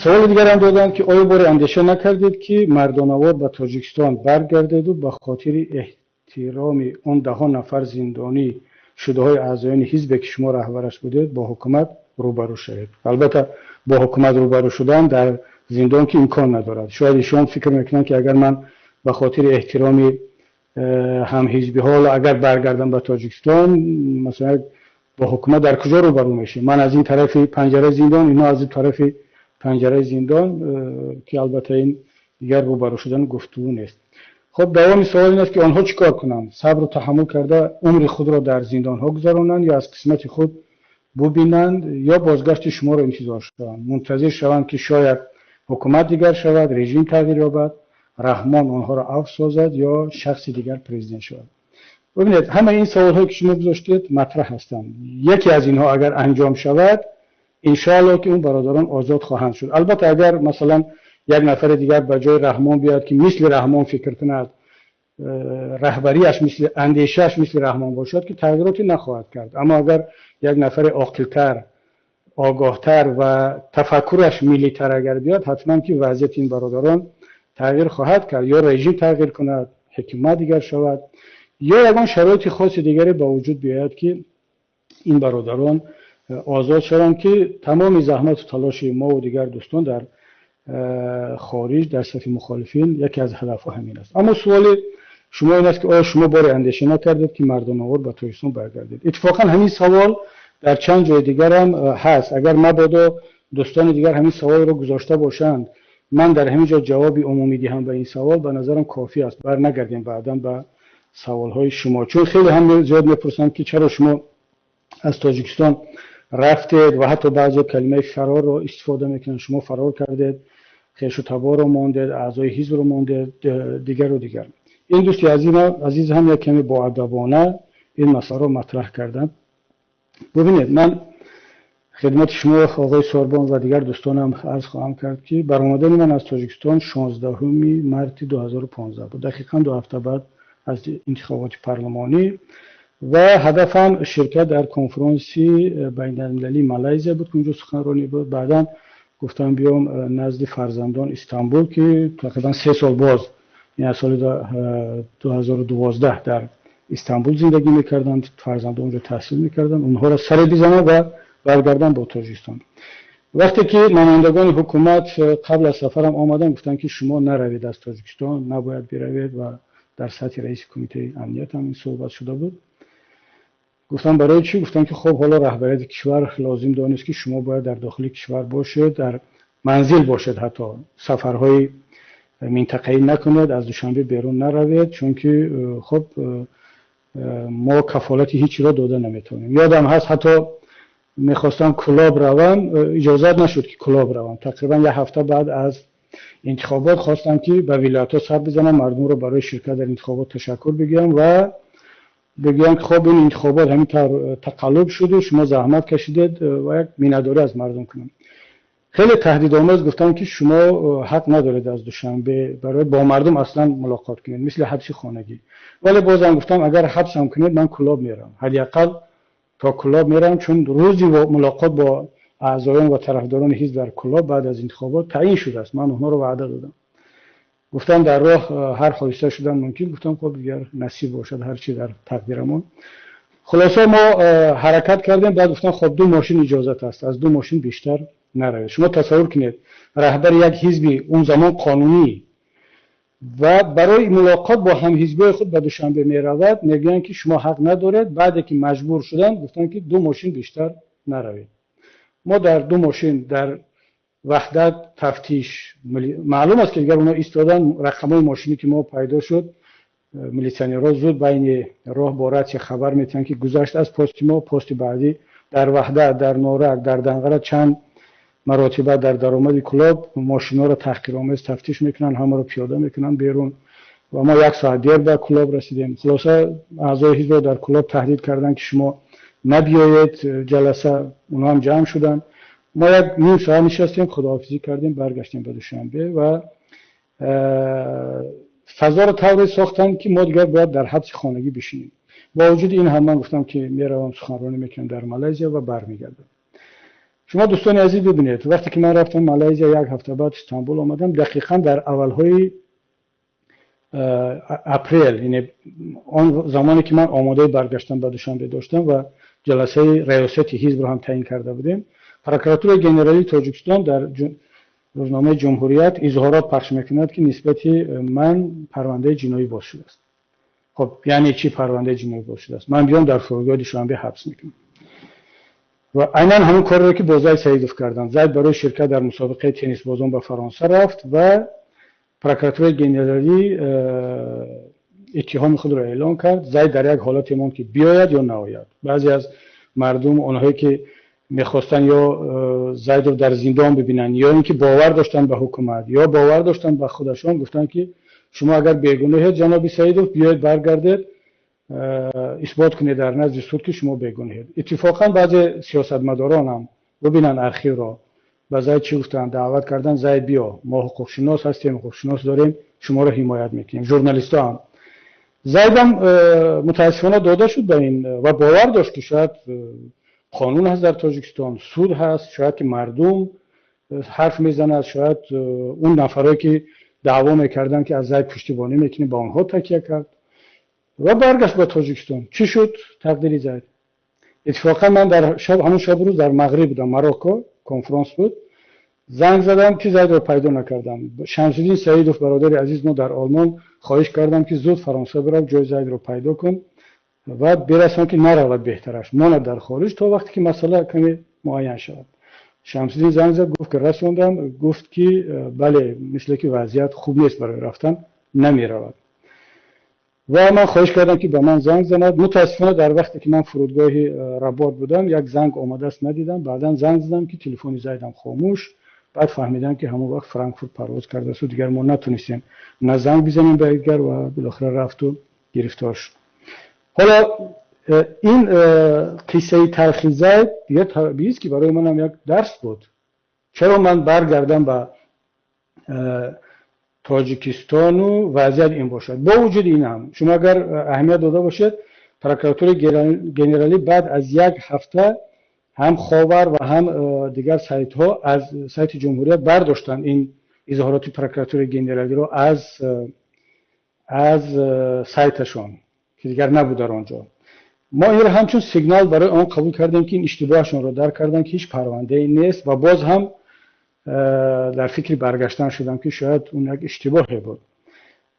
سوال دیگر هم دادن که آیا باری اندیشه نکردید که مردانوار به تاجیکستان برگردید و به خاطر احترام اون 10 نفر زندانی شده های اعضایان حزب که شما رهبرش بودید با حکومت روبرو شوید؟ البته با حکومت روبرو شدن در زندان که امکان ندارد. شاید ایشان فکر میکنن که اگر من به خاطر احترام هم حزبی ها اگر برگردم به تاجیکستان مثلا با حکومت در کجا روبرو میشه؟ من از این طرف پنجره زندان، اینا از این طرف پنجره زندان، که البته این دیگر روبرو شدن گفتگو نیست. خب دوام سوال این است که آنها چیکار کنند؟ صبر و تحمل کرده عمر خود را در زندان ها گذرانند یا از قسمت خود ببینند یا بازگشت شما را انتظار شوند، منتظر شوند که شاید حکومت دیگر شود، رژیم تغییر یابد، رحمان آنها را عفو سازد یا شخص دیگر پرزیدنت شود. ببینید همه این سوال هایی که شما گذاشتید مطرح هستند. یکی از اینها اگر انجام شود ان شاء الله که اون برادران آزاد خواهند شد. البته اگر مثلا یک نفر دیگر به جای رحمان بیاد که مثل رحمان فکر کند، رهبریش مثل اندیشهش مثل رحمان باشد، که تغییراتی نخواهد کرد. اما اگر یک نفر عاقل‌تر، آگاهتر و تفکرش ملی‌تر اگر بیاد، حتما که وضعیت این برادران تغییر خواهد کرد، یا رژیم تغییر کند، حکومت دیگر شود، یا یگان شرایط خاص دیگری با وجود بیاید که این برادران آزاد شوند، که تمام زحمت و تلاش ما و دیگر دوستان در خارج در صف مخالفین یکی از هدفها همین است. اما سوال شما این است که آیا شما باری اندیشه نکردید که مردانوار به تاجیکستان برگردید؟ اتفاقا همین سوال در چند جای دیگر هم هست. اگر مبادا دوستان دیگر همین سوال رو گذاشته باشند، من در همین جا جواب عمومی دهم به این سوال، به نظرم کافی است. نگردیم بعداً به سوال‌های شما، چون خیلی هم زیاد میپرسن که چرا شما از تاجیکستان رفتید و حتی بعضی کلمه فرار رو استفاده میکنن. شما فرار کردید، خویش و تبار رو ماندید، اعضای حزب رو ماندید، دیگر و دیگر. این دوستی عزیز هم یک کمی با ادبانه این مسئله رو مطرح کردن. ببینید من خدمت شما آقای ساربان و دیگر دوستانم عرض خواهم کرد که برآمدن من از تاجیکستان 16 مارس 2015 بود، دقیقاً 2 هفته بعد از انتخابات پارلمانی، و هدفم شرکت در کنفرانسی بین‌المللی مالزی بود که اونجا سخنرانی بود. بعداً گفتم بیام نزد فرزندان استانبول که تقریبا 3 سال باز، یعنی سال 2012 در استانبول زندگی میکردن، فرزندان اونجا تحصیل میکردن، اونها را سر بزنم و برگردم با تاجیکستان. وقتی که نمایندگان حکومت قبل از سفرم آمدن گفتن که شما نروید از تاجیکستان، نباید بروید، و در سطح رئیس کمیته امنیت هم این صحبت شده بود. گفتم برای چی؟ گفتن که خب حالا رهبریت کشور لازم دانست که شما باید در داخل کشور باشید، در منزل باشید، حتی سفرهای منطقه‌ای نکنید، از دوشنبه بیرون نروید، چون که خب ما کفالتی هیچی را داده نمیتونیم. یادم هست حتی میخواستم کلاب روم، اجازه نشد که کلاب روم. تقریبا 1 هفته بعد از انتخابات خواستم که به ولایت‌ها سر بزنم، مردم رو برای شرکت در انتخابات تشکر بگم و بگم که خب این انتخابات همین تقلب شده، شما زحمت کشیدید و یک مینه‌داری از مردم کنم. خیلی تهدیدآمیز گفتم که شما حق ندارید از دوشنبه برای با مردم اصلا ملاقات کنید، مثل حبس خانگی. ولی بازم گفتم اگر حبس هم کنید من کلاب میرم، حداقل تا کلاب میرم، چون روزی ملاقات با اعضایان و طرفداران حزب در کلاب بعد از انتخابات تعیین شده است. من اونها رو وعده دادم. گفتم در راه هر حادثه شدن ممکن، گفتم خب دیگر نصیب باشد، هر چی در تقدیرمون. خلاصه ما حرکت کردیم. بعد گفتن خب 2 ماشین اجازت است، از 2 ماشین بیشتر نروید. شما تصور کنید رهبر یک حزبی اون زمان قانونی و برای ملاقات با هم حزبی خود به دوشنبه می رود، میگن که شما حق ندارید. بعد که مجبور شدن گفتن که 2 ماشین بیشتر نروید. ما در 2 ماشین در وحدت تفتیش معلوم است که اگر اونا ایستادن، رقمای ماشینی که ما پیدا شد، میلیسیونرها زود بین راه بارت خبر میتن که گذشت از پست ما، پست بعدی در وحدت، در نورک، در دنقره چند مراتب در درآمد کلاب ماشینا رو تحقیرآمیز تفتیش میکنن، همه رو پیاده میکنن بیرون و ما 1 ساعت دیر به کلاب رسیدیم. خلاصه اعضای حزب در کلاب تهدید کردن که شما نبیایید جلسه، اونها هم جمع شدن. ما 1 نیم ساعت نشستیم، خداحافظی کردیم، برگشتیم به دوشنبه و فضا رو طوری ساختن که ما دیگر باید در حبس خانگی بشینیم. با وجود این هم من گفتم که میروم سخنرانی میکنم در مالزی و برمیگردم. شما دوستان عزیز ببینید وقتی که من رفتم مالزیا یک هفته بعد استانبول آمدم، دقیقاً در اولهای اپریل، یعنی آن زمانی که من آماده برگشتن به دوشنبه داشتم و جلسه ریاست حزب رو هم تعیین کرده بودیم، پروکراتور گنرالی تاجیکستان در روزنامه جمهوریت اظهارات پخش میکند که نسبت من پرونده جنایی باز شده است. خب یعنی چی پرونده جنایی باز شده است؟ من بیام در فرودگاه دوشنبه حبس میکنم. و عیناً همون کاری رو که با زید سعیدوف کردن. زید برای شرکت در مسابقه تنیس بازان به فرانسه رفت و پروکراتور گنرالی اتهام خود را اعلام کرد. زید در یک حالت ایمان که بیاید یا نآید. بعضی از مردم اونهایی که میخواستن یا زید رو در زندان ببینن یا اینکه باور داشتن به حکومت یا باور داشتن به خودشان، گفتن که شما اگر بیگناهید جناب سعیدوف بیاید برگردید اثبات کنید در نزد سود که شما بیگناهید. اتفاقا بعضی سیاستمداران هم ببینن ارخیو را به زید چی گفتن، دعوت کردن زید بیا ما حقوق شناس هستیم، حقوق شناس داریم، شما را حمایت میکنیم. ژورنالیست‌ها هم زید هم متاسفانه داده شد به این و باور داشت که شاید قانون هست در تاجیکستان، سود هست، شاید که مردم حرف میزنند، شاید اون نفرایی که دعوا میکردن که از زید پشتیبانی میکنه با اونها تکیه کرد و برگشت به تاجیکستان. چی شد تقدیر زید؟ اتفاقا من در همون شب روز در مغرب بودم، مراکو کنفرانس بود، زنگ زدم که زید رو پیدا نکردم. شمس‌الدین سعیدوف برادر عزیز ما در آلمان خواهش کردم که زود فرانسه برو جای زید رو پیدا کن و برسان که نرود بهترش ماند در خارج تا وقتی که مسئله کمی معین شود. شمس‌الدین زنگ زد گفت که رسوندم، گفت که بله مثل که وضعیت خوب نیست برای رفتن، نمی رود. و من خواهش کردم که به من زنگ زند. متاسفانه در وقتی که من فرودگاه رباط بودم یک زنگ آمده است ندیدم. بعداً زنگ زدم که تلفن زیدم خاموش. بعد فهمیدم که همون وقت فرانکفورت پرواز کرده است و دیگر ما نتونستیم نه زنگ بزنیم به دیگر و بالاخره رفت و گرفتار شد. حالا این قصه تلخی زید دیگه طبیعی است که برای منم یک درس بود. چرا من برگردم به تاجیکستان و وضعیت این باشد؟ با وجود این هم شما اگر اهمیت داده باشد، پروکراتور گنرالی بعد از یک هفته هم خاور و هم دیگر سایت ها از سایت جمهوریت برداشتن این اظهارات پروکراتور گنرالی رو از سایتشون که دیگر نبود در آنجا. ما این رو همچون سیگنال برای آن قبول کردیم که این اشتباهشون رو درک کردن که هیچ پرونده ای نیست و باز هم در فکر برگشتن شدم که شاید اون یک اشتباهی بود.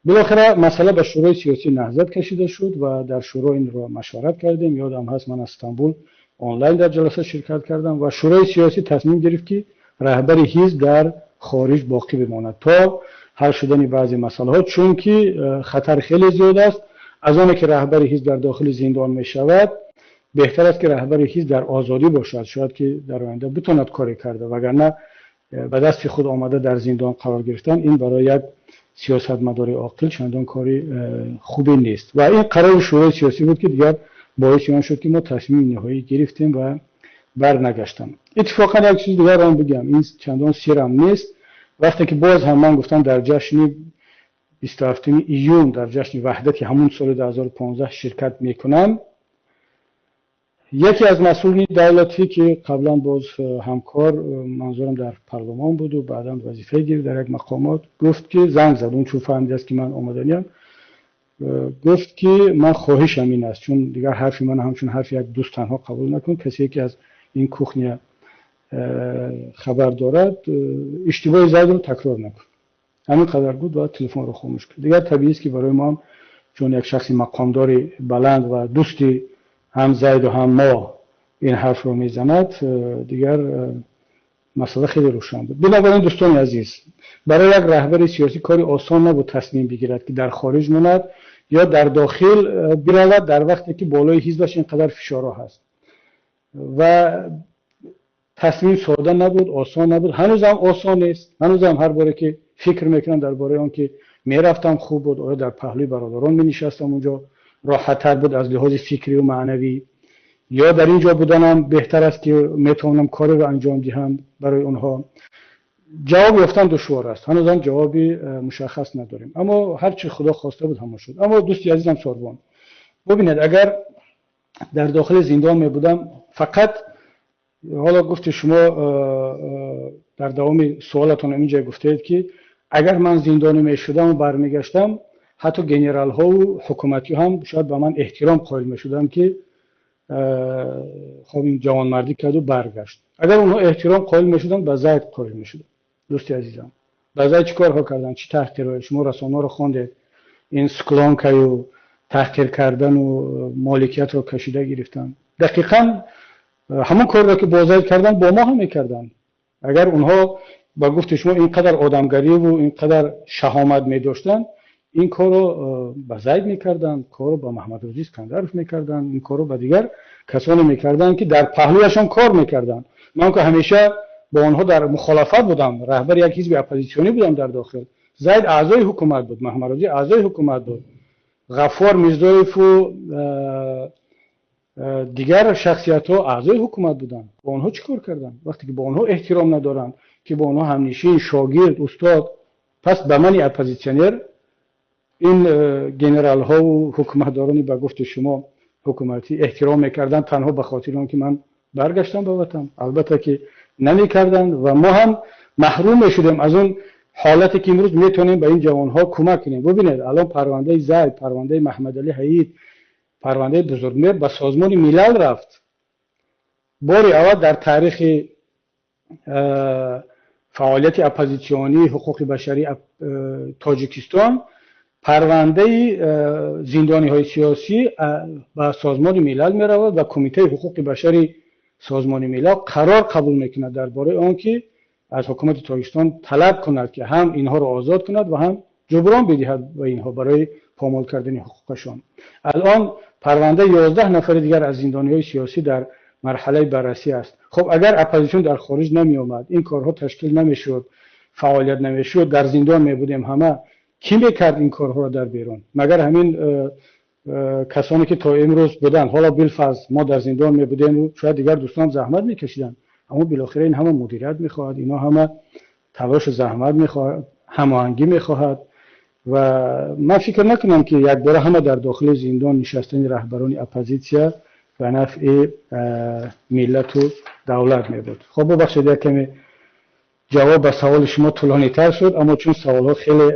بالاخره مسئله به شورای سیاسی نهضت کشیده شد و در شورای این رو مشورت کردیم. یادم هست من از استانبول آنلاین در جلسه شرکت کردم و شورای سیاسی تصمیم گرفت که رهبر حزب در خارج باقی بماند تا حل شدن بعضی مسائل ها، چون که خطر خیلی زیاد است. از آنه که رهبر حزب در داخل زندان می شود بهتر است که رهبر حزب در آزادی باشد، شاید که در آینده بتواند کاری کرده، وگرنه به دست خود آمده در زندان قرار گرفتن این برای یک سیاستمدار عاقل چندان کاری خوبی نیست. و این قرار شورای سیاسی بود که دیگر باعث آن شد که ما تصمیم نهایی گرفتیم و برنگشتم. اتفاقا یک چیز دیگر هم بگم، این چندان سیرم نیست. وقتی که باز هم من گفتم در جشن 27 ایون در جشن وحدت همون سال 2015 شرکت میکنم، یکی از مسئولین دولتی که قبلا باز همکار منظورم در پارلمان بود و بعدا وظیفه گرفت در یک مقامات، گفت که زنگ زد اون چون فهمید است که من آمدنیم، گفت که من خواهشم این است چون دیگر حرفی من همچون حرف یک دوست تنها قبول نکن، کسی که از این کوخنی خبر دارد اشتباه زید رو تکرار نکن. همین قدر بود و تلفن رو خاموش کرد. دیگر طبیعی است که برای ما چون یک شخص مقامدار بلند و دوستی هم زید و هم ما این حرف رو میزند، دیگر مسئله خیلی روشن بود. بنابراین دوستان عزیز، برای یک رهبر سیاسی کاری آسان نبود تصمیم بگیرد که در خارج ماند یا در داخل برود در وقتی که بالای حزبش اینقدر فشارها هست. و تصمیم ساده نبود، آسان نبود، هنوز هم آسان نیست. هنوز هم هر باره که فکر میکنم درباره آن که میرفتم خوب بود، آیا در پهلوی برادران مینشستم اونجا راحت تر بود از لحاظ فکری و معنوی، یا در اینجا بودنم بهتر است که میتونم کاری رو انجام دهم برای اونها. جواب یافتن دشوار است، هنوز هم جوابی مشخص نداریم، اما هر چی خدا خواسته بود همون شد. اما دوستی عزیزم ساروان، ببینید اگر در داخل زندان می بودم فقط حالا گفت شما در دوام سوالتون اینجا گفتید که اگر من زندانی میشدم و برمیگشتم، حتی گنرال ها و حکومتی هم شاید به من احترام قائل میشدن که خب این جوانمردی کرد و برگشت. اگر اونها احترام قائل میشدن به زید قائل میشدن. دوستی عزیزم، به زید چیکار ها کردن؟ چی تحقیر؟ شما رسانه‌ها رو خوندید، این سکلانکای و تحقیر کردن و مالکیت رو کشیده گرفتن. دقیقاً همون کار را که با زید کردن با ما هم میکردن. اگر اونها با گفت شما اینقدر آدمگری و اینقدر شهامت می‌داشتن، این کار رو با زید میکردن، کار رو با محمد رضا اسکندرов میکردن، این کار رو با دیگر کسانی میکردن که در پهلویشان کار میکردن. من که همیشه با آنها در مخالفت بودم، رهبر یک حزب اپوزیسیونی بودم در داخل. زید اعضای حکومت بود، محمد رضا اعضای حکومت بود، غفار میرزایف و دیگر شخصیت‌ها اعضای حکومت بودن. با آنها چیکار کردن؟ وقتی که با آنها احترام ندارن، که با آنها همنشین، شاگرد، استاد، پس به من اپوزیسیونر، این گنرال ها و حکومتدارانی به گفت شما حکومتی احترام میکردن تنها به خاطر اون که من برگشتم به وطن. البته که نمیکردن و ما هم محروم میشدیم از اون حالتی که امروز میتونیم به این جوان ها کمک کنیم. ببینید الان پرونده زید، پرونده محمد علی حیید، پرونده بزرگمهر به سازمان ملل رفت. باری اول در تاریخ فعالیت اپوزیسیونی حقوق بشری تاجیکستان پرونده زندانی های سیاسی به سازمان ملل می رود و کمیته حقوق بشری سازمان ملل قرار قبول میکند درباره آنکه از حکومت تاجیکستان طلب کند که هم اینها را آزاد کند و هم جبران بدهد به اینها برای پامال کردن حقوقشان. الان پرونده 11 نفر دیگر از زندانی های سیاسی در مرحله بررسی است. خب اگر اپوزیسیون در خارج نمی آمد، این کارها تشکیل نمیشد، فعالیت نمیشد، در زندان می بودیم همه، کی میکرد این کارها را در بیرون؟ مگر همین کسانی که تا امروز بودن. حالا بالفرض ما در زندان می بودیم و شاید دیگر دوستان زحمت میکشیدن، اما بالاخره این همه مدیریت میخواهد، اینا همه تلاش زحمت میخواهد، هماهنگی میخواهد و من فکر نکنم که یک بار همه در داخل زندان نشستن رهبران اپوزیسیا به نفع ملت و دولت می بود. خب ببخشید یک کمی جواب به سوال شما طولانی تر شد، اما چون سوال ها خیلی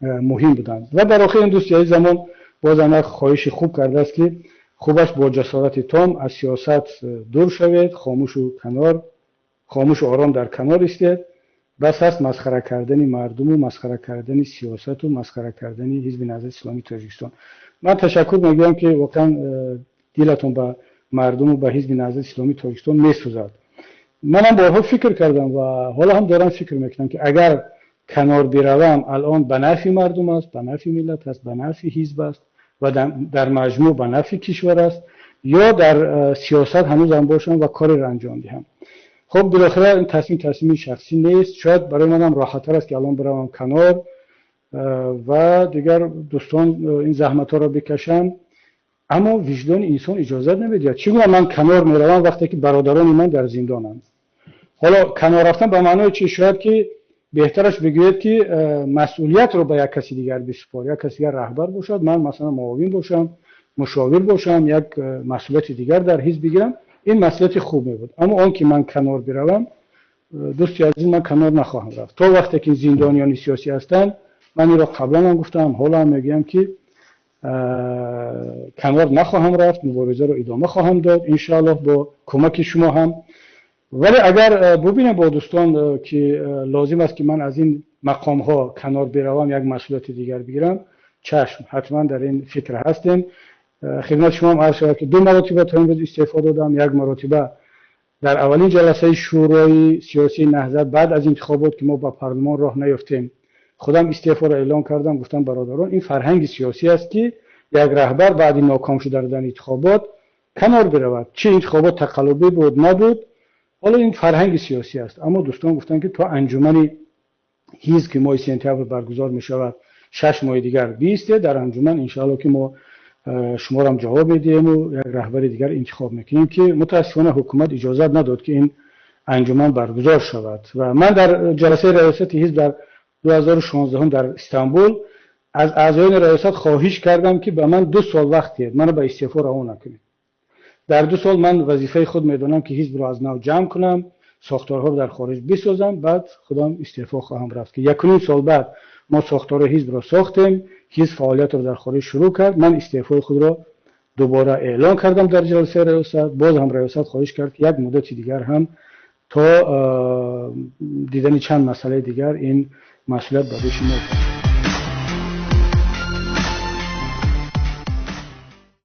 مهم بودند. و در آخر این دوستی زمان باز انا خواهش خوب کرده است که خوبش با جسارت تام از سیاست دور شوید، خاموش و آرام در کنار استید. بس است مسخره کردن مردم و مسخره کردن سیاست و مسخره کردن حزب نهضت اسلامی تاجیکستان. من تشکر میگم که واقعا دلتون به مردم و به حزب نهضت اسلامی تاجیکستان میسوزد. منم بارها فکر کردم و حالا هم دارم فکر میکنم که اگر کنار بروم الان به نفع مردم است، به نفع ملت است، به نفع حزب است و در مجموع به نفع کشور است، یا در سیاست هنوز هم باشم و کاری را انجام دهم. خب بالاخره این تصمیم شخصی نیست. شاید برای منم راحت‌تر است که الان بروم کنار و دیگر دوستان این زحمت ها را بکشن، اما وجدان انسان اجازه نمیده. چگونه من کنار میروم وقتی که برادران من در زندانند؟ حالا کنار رفتن به معنای چی؟ شاید که بهترش بگوید که مسئولیت رو به یک کسی دیگر بسپار، یک کسی دیگر رهبر باشد، من مثلا معاون باشم، مشاور باشم، یک مسئولیت دیگر در حزب بگیرم، این مسئولیت خوب می بود. اما آن که من کنار بروم، دوستی عزیز، من کنار نخواهم رفت تا وقتی که زندانیان سیاسی هستند. من این را قبلا هم گفتم، حالا هم میگم که کنار نخواهم رفت، مبارزه رو ادامه خواهم داد ان شاء الله با کمک شما هم. ولی اگر ببینم با دوستان که لازم است که من از این مقام ها کنار بروم، یک مسئولیت دیگر بگیرم، چشم، حتما در این فکر هستیم. خدمت شما هم عرض شود که 2 مرتبه تا امروز استعفا دادم. یک مرتبه در اولین جلسه شورای سیاسی نهضت بعد از انتخابات که ما با پارلمان راه نیفتیم، خودم استعفا را اعلام کردم، گفتم برادران این فرهنگ سیاسی است که یک رهبر بعد ناکام شده در انتخابات کنار برود، چه انتخابات تقلبی بود نبود، حالا این فرهنگ سیاسی است. اما دوستان گفتن که تا انجمن حزب که ماه سپتامبر برگزار می شود 6 ماه دیگر بیسته، در انجمن ان شاء الله که ما شما را هم جواب میدیم و یک رهبر دیگر انتخاب میکنیم که متاسفانه حکومت اجازه نداد که این انجمن برگزار شود. و من در جلسه ریاست حزب در 2016 در استانبول از اعضایان ریاست خواهش کردم که به من 2 سال وقت دهید، منو به استعفا رها نکنید. در 2 سال من وظیفه خود میدونم که حزب رو از نو جمع کنم، ساختارها رو در خارج بسازم، بعد خودم استعفا خواهم رفت. که 1.5 سال بعد ما ساختار حزب رو ساختیم، حزب فعالیت رو در خارج شروع کرد. من استعفای خود رو دوباره اعلان کردم در جلسه ریاست. باز هم ریاست خواهش کرد که یک مدت دیگر هم تا دیدن چند مسئله دیگر این مسئولیت به دوش ما